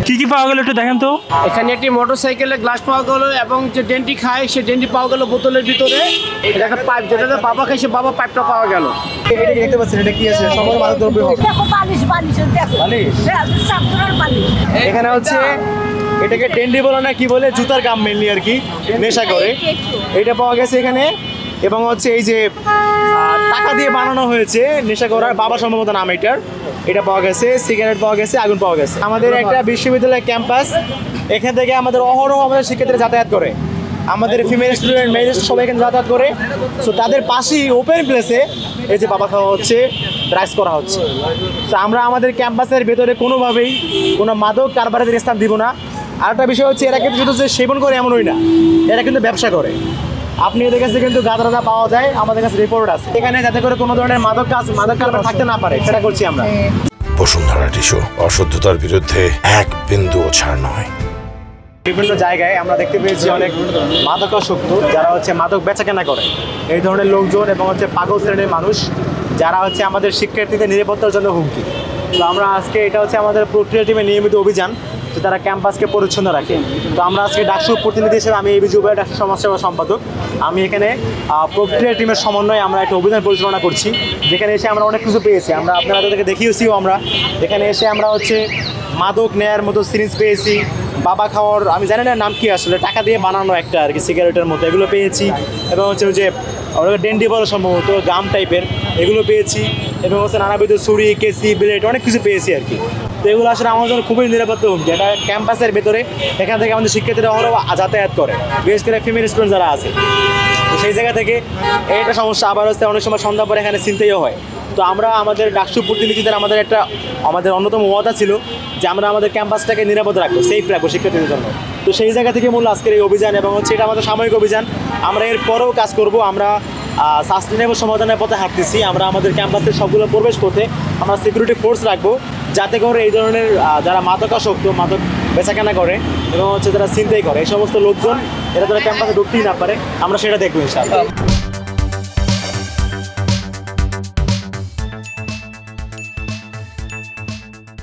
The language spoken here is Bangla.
কি কি পাওয়া গেল একটু দেখেন তো। এখানে একটি মোটরসাইকেলের গ্লাস পাওয়া গেল এবং যে ডেন্টি খায় সে ডেন্টি পাওয়া গেল বোতলের ভিতরে। এটা একটা পাইপ, যেটা বাবা খায় সে বাবা পাইপটা পাওয়া গেল। এটা দেখতে পাচ্ছেন এটা কি আছে? সম্পূর্ণ মাদক দ্রব্য হবে। দেখো বালিশ বালিশ দেখো বালিশ সাবধান বালিশ। এখানে হচ্ছে এটাকে ডেন্ডি বলে না কি বলে, জুতার গাম মেনলি আর কি, নেশা করে। এটা পাওয়া গেছে এখানে। এবং হচ্ছে এই যে টাকা দিয়ে বানানো হয়েছে নেশা করার, বাবা সম্ভবত নাম এটার, এটা পাওয়া গেছে। সিগারেট পাওয়া গেছে, আগুন পাওয়া গেছে। আমাদের একটা বিশ্ববিদ্যালয় ক্যাম্পাস, এখান থেকে আমাদের অহরহ আমাদের শিক্ষার্থীরা যাতায়াত করে। আমাদের ফিমেল স্টুডেন্ট, মেল সবাই এখানে যাতায়াত করে। সো তাদের পাশেই ওপেন প্লেসে এই যে বাবা খাওয়া হচ্ছে, ড্রাগস করা হচ্ছে। তো আমরা আমাদের ক্যাম্পাসের ভেতরে কোনোভাবেই কোনো মাদক কারবারিদের স্থান দিব না। আরেকটা বিষয় হচ্ছে এরা কিন্তু শুধু যে সেবন করে এমনই না, এরা কিন্তু ব্যবসা করে। আপনি এদের কাছে কিন্তু গাঁজা পাওয়া যায়, আমাদের কাছে রিপোর্ট আছে এখানে, যাতে করে কোনো ধরনের মাদক কারবার থাকতে না পারে, সেটা করছি আমরা। বসুন্ধরা টিস্যু, অশুদ্ধতার বিরুদ্ধে এক বিন্দুও ছাড় নয়। বিভিন্ন জায়গায় আমরা দেখতে পেয়েছি অনেক মাদকাসক্ত যারা হচ্ছে মাদক বেচাকেনা করে, এই ধরনের লোকজন এবং হচ্ছে পাগল শ্রেণীর মানুষ যারা হচ্ছে আমাদের শিক্ষার্থীদের নিরাপত্তার জন্য হুমকি। তো আমরা আজকে এটা হচ্ছে আমাদের প্রক্রিয়া টিমের নিয়মিত অভিযান, যে তারা ক্যাম্পাসকে পরিচ্ছন্ন রাখে। তো আমরা আজকে ডাকসু প্রতিনিধি হিসেবে, আমি এই বিজুবাই ডাকসু সমাজসেবা সম্পাদক, আমি এখানে প্রক্রিয়া টিমের সমন্বয়ে আমরা একটা অভিযান পরিচালনা করছি, যেখানে এসে আমরা অনেক কিছু পেয়েছি। আমরা আপনারা তাদেরকে দেখিয়েছিও। আমরা এখানে এসে আমরা হচ্ছে মাদক নেয়ার মতো সিরিঞ্জ পেয়েছি, বাবা খাওয়ার আমি জানি না নাম কি আসলে, টাকা দিয়ে বানানো একটা আর কি সিগারেটের মতো, এগুলো পেয়েছি। এবং হচ্ছে ওই যে ডেন্ডি বল সম্ভবত গাম টাইপের, এগুলো পেয়েছি। এবং হচ্ছে নানাবিধ ছুরি, কেসি, ব্লেড, অনেক কিছু পেয়েছি আর কি। তো এগুলো আসলে আমাদের জন্য খুবই নিরাপত্তা হুমকি। এটা ক্যাম্পাসের ভেতরে, এখান থেকে আমাদের শিক্ষার্থীরা অহরহ যাতায়াত করে, বিশেষ করে ফিমেল স্টুডেন্ট যারা আছে। তো সেই জায়গা থেকে এইটা সমস্যা। আবার হচ্ছে অনেক সময় সন্ধ্যা পরে এখানে চিনতেও হয়। তো আমরা আমাদের ডাকসু প্রতিনিধিদের আমাদের অন্যতম ওয়াদা ছিল যে আমরা আমাদের ক্যাম্পাসটাকে নিরাপদ রাখবো, সেফ রাখবো শিক্ষার্থীদের জন্য। তো সেই জায়গা থেকে মূল আজকের এই অভিযান, এবং হচ্ছে এটা আমাদের সাময়িক অভিযান। আমরা এর পরেও কাজ করব। আমরা সাস্টেনেবল সমাধানের পথে হাঁটতেছি। আমরা আমাদের ক্যাম্পাসের সবগুলো প্রবেশ পথে আমরা সিকিউরিটি ফোর্স রাখবো, যাতে করে এই ধরনের যারা মাদকাসক্ত, মাদক বেচাকেনা করে এবং হচ্ছে যারা ছিনতাই করে, এই সমস্ত লোকজন এরা যারা ক্যাম্পাসে ঢুকতেই না পারে, আমরা সেটা দেখবো ইনশাআল্লাহ।